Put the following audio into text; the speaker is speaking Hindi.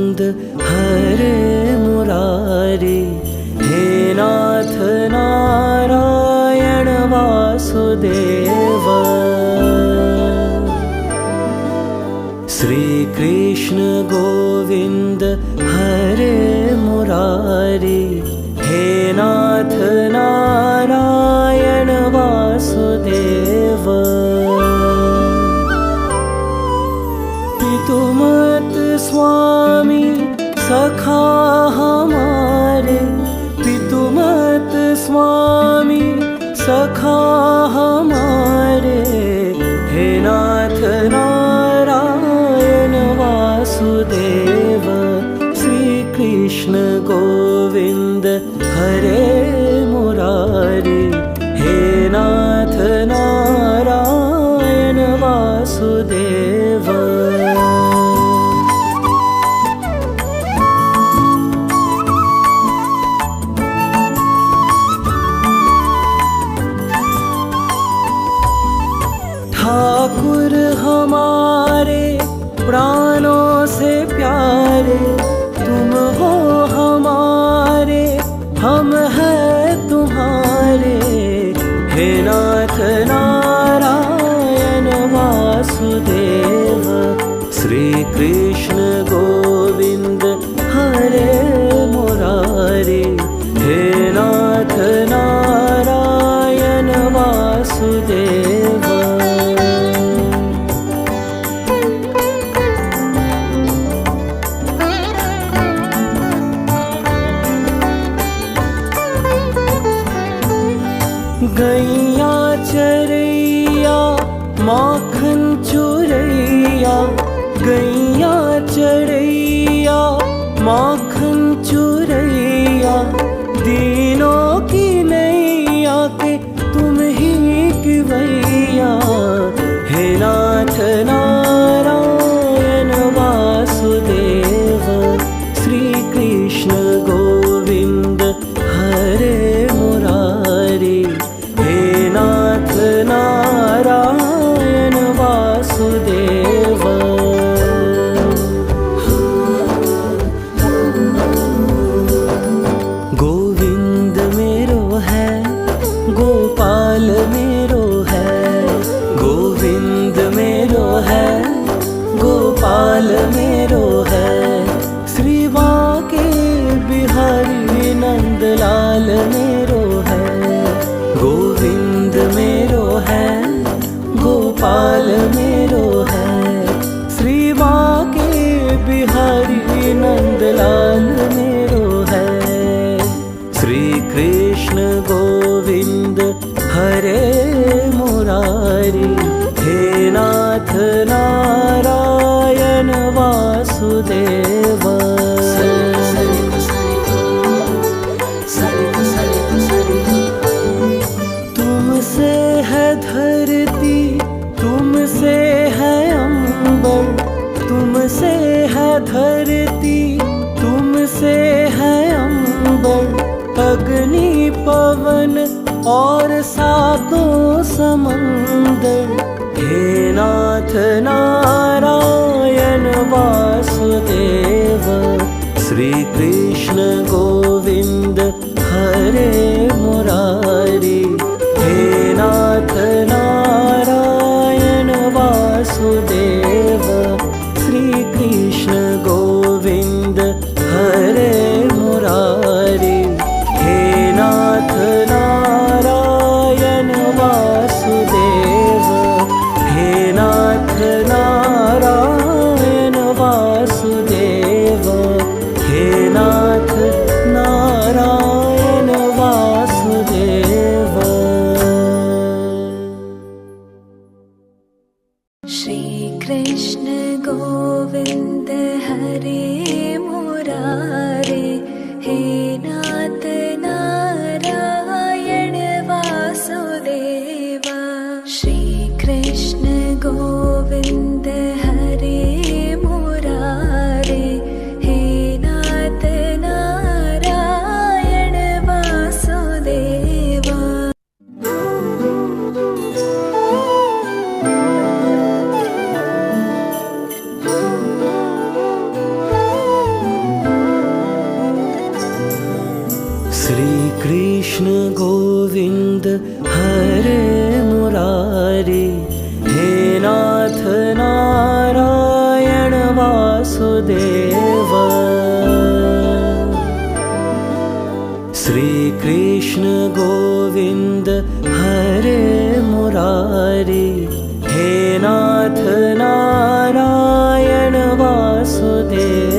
गोविंद हरे मुरारी, हे नाथ नारायण वासुदेव। श्री कृष्ण गोविंद हरे मुरारी, हे नाथ नारायण वासुदेव। पितुमत स्वामी सखा हमारे, पितुमत स्वामी सखा हमारे, हे नाथ नारायण वासुदेव। श्री कृष्ण गोविंद हरे मुरारी, हे नाथ नारायण वासुदेव। ठाकुर हमारे प्राणों से प्यारे, तुम हो हमारे, हम हैं तुम्हारे, हे नाथ नारायण वासुदेव। श्री कृष्ण गोविंद हरे मुरारी, हे नाथ नारायण वासुदेव। गैया चरैया माखन चुरैया, गैया चरैया माखन चुरैया, दीनों की नैया के तुम ही किवैया, हे नाथ नारायण वासुदेव। श्री कृष्ण गोविंद हरे मुरारी, हे नाथ नारायण वासुदेव। गोविंद मेरो है, गोपाल मेरो है, गोविंद मेरो है, गोपाल मेरो है, श्री बांके बिहारी नंदलाल मेरो है। गोविंद मेरो है, गोपाल मेरो है, श्री बांके बिहारी नंदलाल मेरो है। श्री कृष्ण गोविंद हरे मुरारी, हे नाथ नारायण वासुदेव। तुमसे है धरती, तुमसे है अंबर, तुमसे है धरती, तुमसे है अंबर, अग्नि पवन और सातों समंदर, हे नाथ नारायण वासुदेव। श्री कृष्ण गोविंद हरे मुरारी, हे नाथ नारायण वासुदेव। श्री कृष्ण गोविंद हरे मुरारी, हे नाथ नारायण वासुदेव, हे नाथ नारायण वासुदेव, हे नाथ कृष्ण गोविन्द हरे मुरारी, हे नाथ नारायण वासुदेव। श्री कृष्ण गोविन्द हरे मुरारी, हे नाथ नारायण वासुदेव।